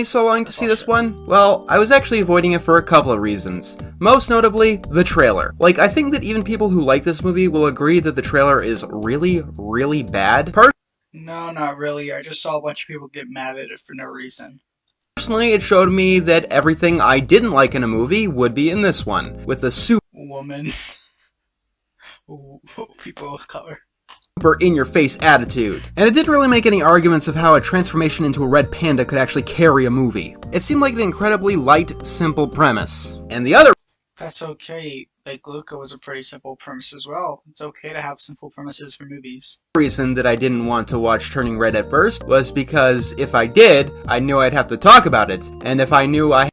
So long to see this one? Well, I was actually avoiding it for a couple of reasons. Most notably, the trailer. Like, I think that even people who like this movie will agree that the trailer is really, really bad. No, not really. I just saw a bunch of people get mad at it for no reason. Personally, it showed me that everything I didn't like in a movie would be in this one, with a super Woman. People of color. in-your-face attitude. And it didn't really make any arguments of how a transformation into a red panda could actually carry a movie. It seemed like an incredibly light, simple premise. And the other That's okay. Like, Luca was a pretty simple premise as well. It's okay to have simple premises for movies. reason that I didn't want to watch Turning Red at first was because if I did, I knew I'd have to talk about it. And if I knew I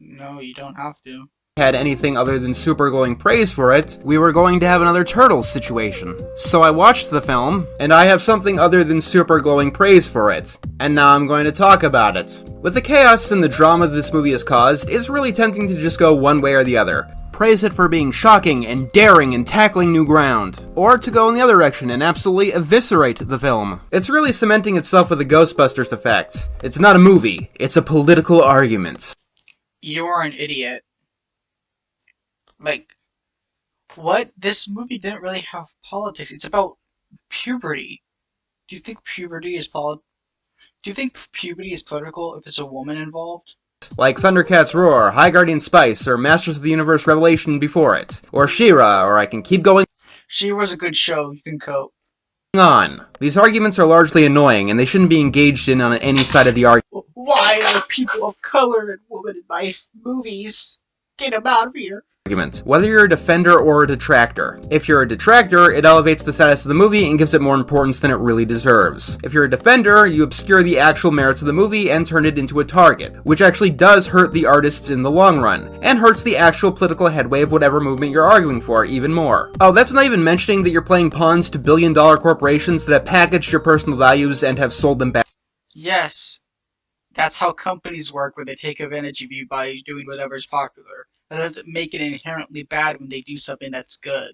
No, you don't have to. had anything other than super glowing praise for it, we were going to have another Turtles situation. So I watched the film, and I have something other than super glowing praise for it. And now I'm going to talk about it. With the chaos and the drama this movie has caused, it's really tempting to just go one way or the other. Praise it for being shocking and daring and tackling new ground. Or to go in the other direction and absolutely eviscerate the film. It's really cementing itself with the Ghostbusters effect. It's not a movie, it's a political argument. You are an idiot. Like, what? This movie didn't really have politics. It's about puberty. Do you think puberty is political if it's a woman involved? Like Thundercats Roar, High Guardian Spice, or Masters of the Universe Revelation before it, or She-Ra, or I can keep going She-Ra's a good show. You can cope. on. These arguments are largely annoying, and they shouldn't be engaged in on any side of the argument. Why are people of color and women in my movies? Get them out of here. Whether you're a defender or a detractor. If you're a detractor, it elevates the status of the movie and gives it more importance than it really deserves. If you're a defender, you obscure the actual merits of the movie and turn it into a target, which actually does hurt the artists in the long run, and hurts the actual political headway of whatever movement you're arguing for even more. Oh, that's not even mentioning that you're playing pawns to billion-dollar corporations that have packaged your personal values and have sold them back. Yes, that's how companies work, where they take advantage of you by doing whatever's popular. That doesn't make it inherently bad when they do something that's good.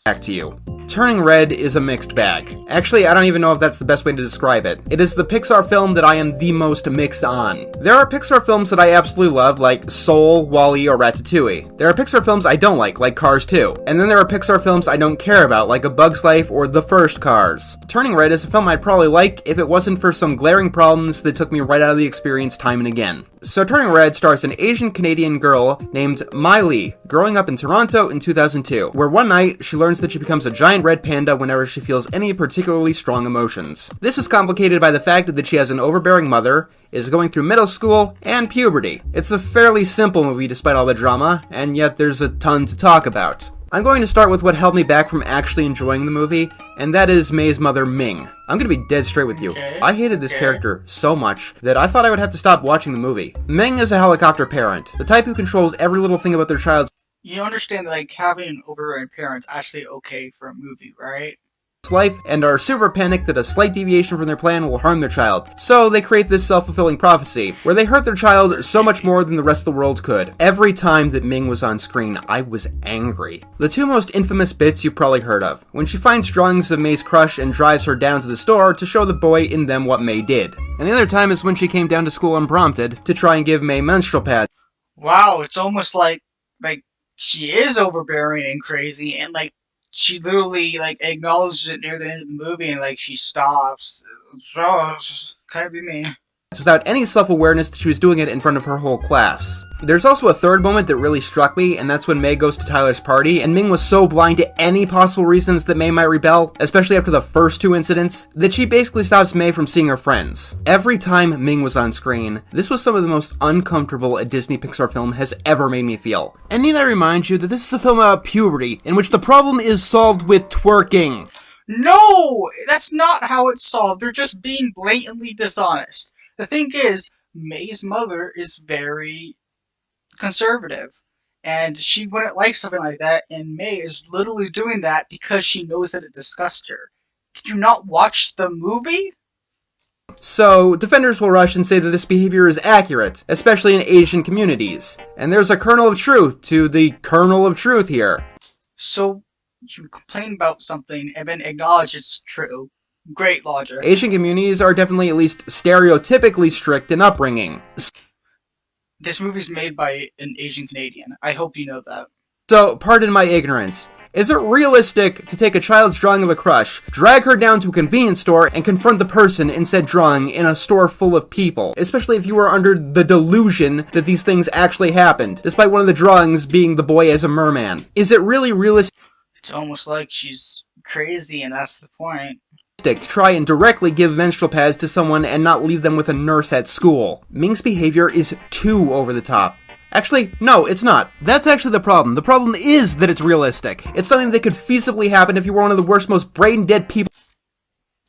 Back to you. Turning Red is a mixed bag. Actually, I don't even know if that's the best way to describe it. It is the Pixar film that I am the most mixed on. There are Pixar films that I absolutely love, like Soul, WALL-E, or Ratatouille. There are Pixar films I don't like Cars 2. And then there are Pixar films I don't care about, like A Bug's Life or The First Cars. Turning Red is a film I'd probably like if it wasn't for some glaring problems that took me right out of the experience time and again. So Turning Red stars an Asian-Canadian girl named Miley, growing up in Toronto in 2002, where one night she learns that she becomes a giant red panda whenever she feels any particularly strong emotions. This is complicated by the fact that she has an overbearing mother, is going through middle school, and puberty. It's a fairly simple movie despite all the drama, and yet there's a ton to talk about. I'm going to start with what held me back from actually enjoying the movie, and that is May's mother, Ming. I'm gonna be dead straight with you. I hated this character so much that I thought I would have to stop watching the movie. Ming is a helicopter parent, the type who controls every little thing about their child's You understand that, like, having an overbearing parent's actually okay for a movie, right? life and are super panicked that a slight deviation from their plan will harm their child. So they create this self-fulfilling prophecy, where they hurt their child so much more than the rest of the world could. Every time that Ming was on screen, I was angry. The two most infamous bits you've probably heard of, when she finds drawings of May's crush and drives her down to the store to show the boy in them what May did. And the other time is when she came down to school unprompted to try and give May menstrual pads. Wow, it's almost like she is overbearing and crazy, and she literally acknowledges it near the end of the movie, and she stops. So can't be me. Without any self-awareness that she was doing it in front of her whole class. There's also a third moment that really struck me, and that's when May goes to Tyler's party, and Ming was so blind to any possible reasons that May might rebel, especially after the first two incidents, that she basically stops May from seeing her friends. Every time Ming was on screen, this was some of the most uncomfortable a Disney Pixar film has ever made me feel. And need I remind you that this is a film about puberty, in which the problem is solved with twerking. No! That's not how it's solved. They're just being blatantly dishonest. The thing is, May's mother is very conservative, and she wouldn't like something like that, and May is literally doing that because she knows that it disgusts her. Did you not watch the movie? So, defenders will rush and say that this behavior is accurate, especially in Asian communities. And there's a kernel of truth to the kernel of truth here. So, you complain about something and then acknowledge it's true. Great logic. Asian communities are definitely at least stereotypically strict in upbringing. This movie's made by an Asian Canadian. I hope you know that. So, pardon my ignorance. Is it realistic to take a child's drawing of a crush, drag her down to a convenience store, and confront the person in said drawing in a store full of people? Especially if you are under the delusion that these things actually happened, despite one of the drawings being the boy as a merman. Is it really realistic? It's almost like she's crazy, and that's the point. To try and directly give menstrual pads to someone and not leave them with a nurse at school. Ming's behavior is too over the top. Actually, no, it's not. That's actually the problem. The problem is that it's realistic. It's something that could feasibly happen if you were one of the worst, most brain-dead people.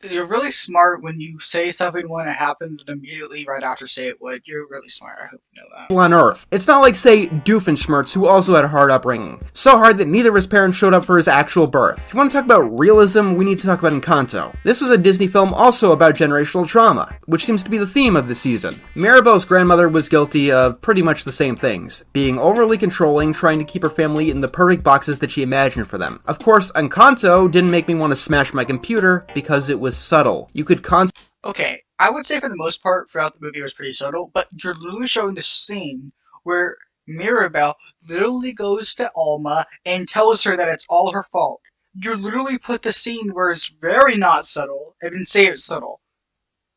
You're really smart when you say something when it happens and immediately right after say it would. You're really smart. I hope you know that. On Earth. It's not like, say, Doofenshmirtz, who also had a hard upbringing. So hard that neither of his parents showed up for his actual birth. If you want to talk about realism, we need to talk about Encanto. This was a Disney film also about generational trauma, which seems to be the theme of the season. Mirabel's grandmother was guilty of pretty much the same things. Being overly controlling, trying to keep her family in the perfect boxes that she imagined for them. Of course, Encanto didn't make me want to smash my computer because it was subtle. You could Okay, I would say for the most part throughout the movie it was pretty subtle, but you're literally showing this scene where Mirabel literally goes to Alma and tells her that it's all her fault. You literally put the scene where it's very not subtle and then say it's subtle.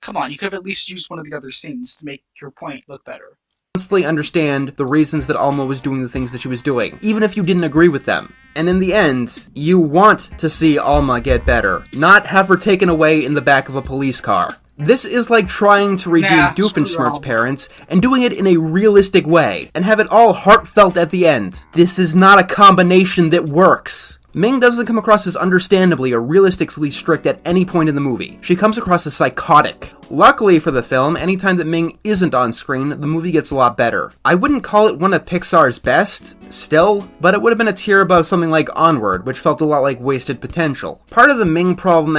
Come on, you could have at least used one of the other scenes to make your point look better. Constantly understand the reasons that Alma was doing the things that she was doing, even if you didn't agree with them. And in the end, you want to see Alma get better, not have her taken away in the back of a police car. This is like trying to redeem Doofenshmirtz's parents and doing it in a realistic way, and have it all heartfelt at the end. This is not a combination that works. Ming doesn't come across as understandably or realistically strict at any point in the movie. She comes across as psychotic. Luckily for the film, anytime that Ming isn't on screen, the movie gets a lot better. I wouldn't call it one of Pixar's best, still, but it would have been a tier above something like Onward, which felt a lot like wasted potential. Part of the Ming problem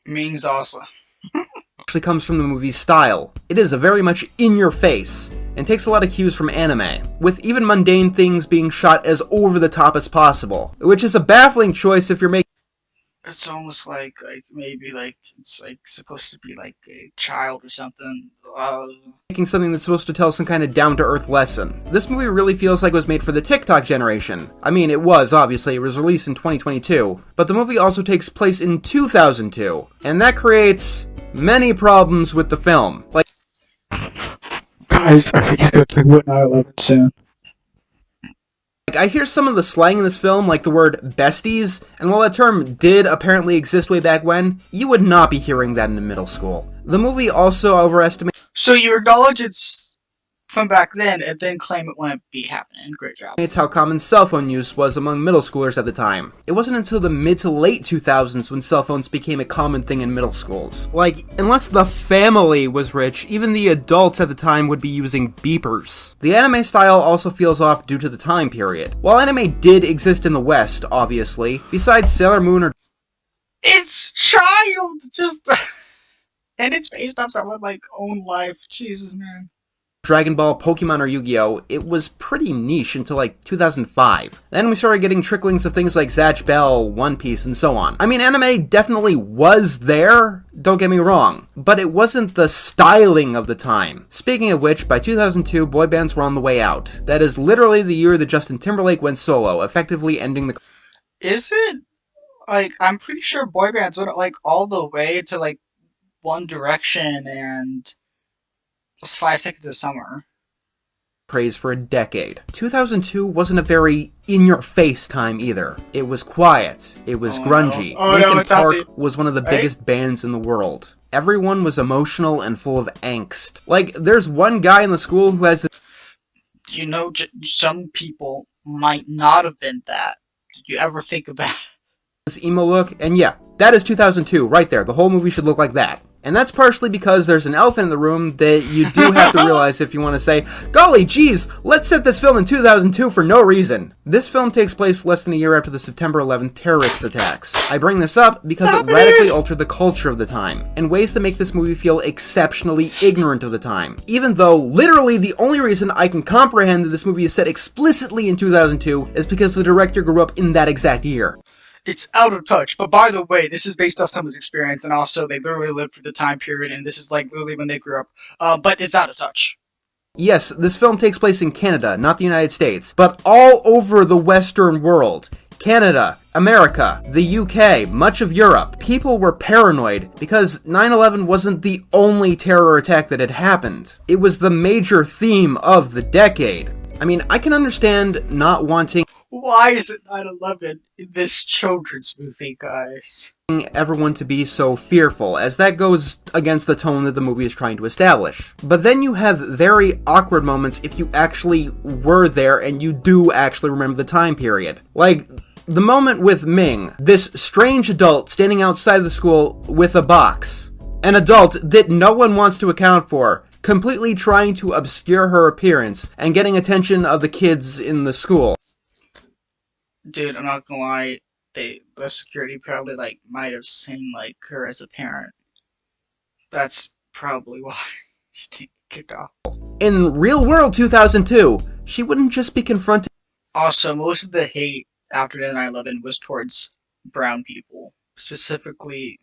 Ming's awesome. actually comes from the movie's style. It is a very much in-your-face, and takes a lot of cues from anime, with even mundane things being shot as over-the-top as possible, which is a baffling choice if you're making It's almost like maybe like it's like supposed to be like a child or something. something that's supposed to tell some kind of down-to-earth lesson. This movie really feels like it was made for the TikTok generation. I mean, it was, obviously. It was released in 2022. But the movie also takes place in 2002. And that creates many problems with the film. Like, Guys, I think he's gonna play What 9/11 soon. I hear some of the slang in this film, like the word besties, and while that term did apparently exist way back when, you would not be hearing that in middle school. The movie also overestimates So you acknowledge it's from back then, and then claim it wouldn't be happening. Great job. how common cell phone use was among middle schoolers at the time. It wasn't until the mid to late 2000s when cell phones became a common thing in middle schools. Like, unless the family was rich, even the adults at the time would be using beepers. The anime style also feels off due to the time period. While anime did exist in the West, obviously, besides Sailor Moon or It's child, just, and it's based off someone's like own life. Jesus, man. Dragon Ball, Pokemon, or Yu-Gi-Oh!, it was pretty niche until like 2005. Then we started getting tricklings of things like Zatch Bell, One Piece, and so on. I mean, anime definitely was there, don't get me wrong, but it wasn't the styling of the time. Speaking of which, by 2002, boy bands were on the way out. That is literally the year that Justin Timberlake went solo, effectively ending the... Is it? Like, I'm pretty sure boy bands went like all the way to like One Direction and just 5 Seconds of Summer. Craze for a decade. 2002 wasn't a very in-your-face time either. It was quiet. It was grungy. No. Linkin It's Park happy. was one of the Right? biggest bands in the world. Everyone was emotional and full of angst. Like, there's one guy in the school who has You know, some people might not have been that. Did you ever think about this emo look, and yeah, that is 2002 right there. The whole movie should look like that. And that's partially because there's an elephant in the room that you do have to realize if you want to say, golly geez, let's set this film in 2002 for no reason. This film takes place less than a year after the September 11th terrorist attacks. I bring this up because it radically altered the culture of the time, in ways that make this movie feel exceptionally ignorant of the time. Even though, literally, the only reason I can comprehend that this movie is set explicitly in 2002 is because the director grew up in that exact year. It's out of touch. But by the way, this is based off someone's experience, and also they literally lived through the time period, and this is like literally when they grew up. But it's out of touch. Yes, this film takes place in Canada, not the United States, but all over the Western world. Canada, America, the UK, much of Europe. People were paranoid because 9/11 wasn't the only terror attack that had happened. It was the major theme of the decade. I mean, I can understand not wanting Why is it 9/11 in this children's movie, guys? everyone to be so fearful, as that goes against the tone that the movie is trying to establish. But then you have very awkward moments if you actually were there and you do actually remember the time period. Like, the moment with Ming, this strange adult standing outside of the school with a box. An adult that no one wants to account for, completely trying to obscure her appearance and getting attention of the kids in the school. Dude, I'm not gonna lie. The security probably might have seen her as a parent. That's probably why she didn't get kicked off. In real world 2002, she wouldn't just be confronted. Also, most of the hate after the 9/11 was towards brown people, specifically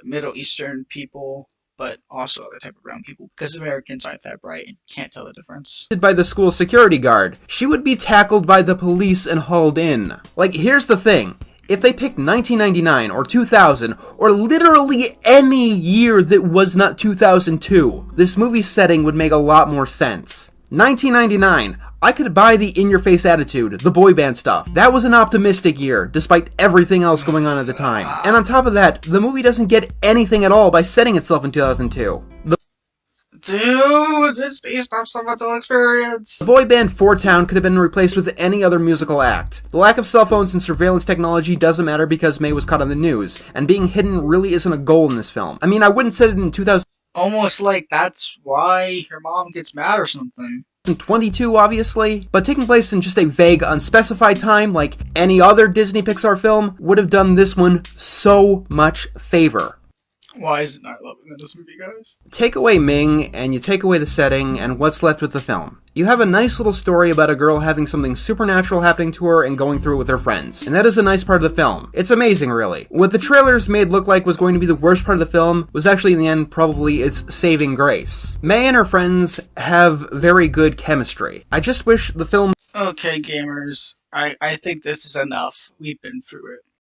Middle Eastern people, but also other type of brown people, because Americans aren't that bright and can't tell the difference. By the school security guard. She would be tackled by the police and hauled in. Like, here's the thing. If they picked 1999 or 2000 or literally any year that was not 2002, this movie's setting would make a lot more sense. 1999, I could buy the in-your-face attitude, the boy band stuff. That was an optimistic year, despite everything else going on at the time. And on top of that, the movie doesn't get anything at all by setting itself in 2002. Dude, it's based off someone's own experience. The boy band Four Town could have been replaced with any other musical act. The lack of cell phones and surveillance technology doesn't matter because May was caught on the news, and being hidden really isn't a goal in this film. I mean, I wouldn't set it in 2000. Almost like that's why her mom gets mad or something. 22, obviously, but taking place in just a vague, unspecified time like any other Disney Pixar film would have done this one so much favor. Why is it 9/11 in this movie, guys? Take away Ming, and you take away the setting, and what's left with the film? You have a nice little story about a girl having something supernatural happening to her and going through it with her friends. And that is a nice part of the film. It's amazing, really. What the trailers made look like was going to be the worst part of the film was actually, in the end, probably its saving grace. May and her friends have very good chemistry. I just wish the film... Okay, gamers. I think this is enough. We've been through it.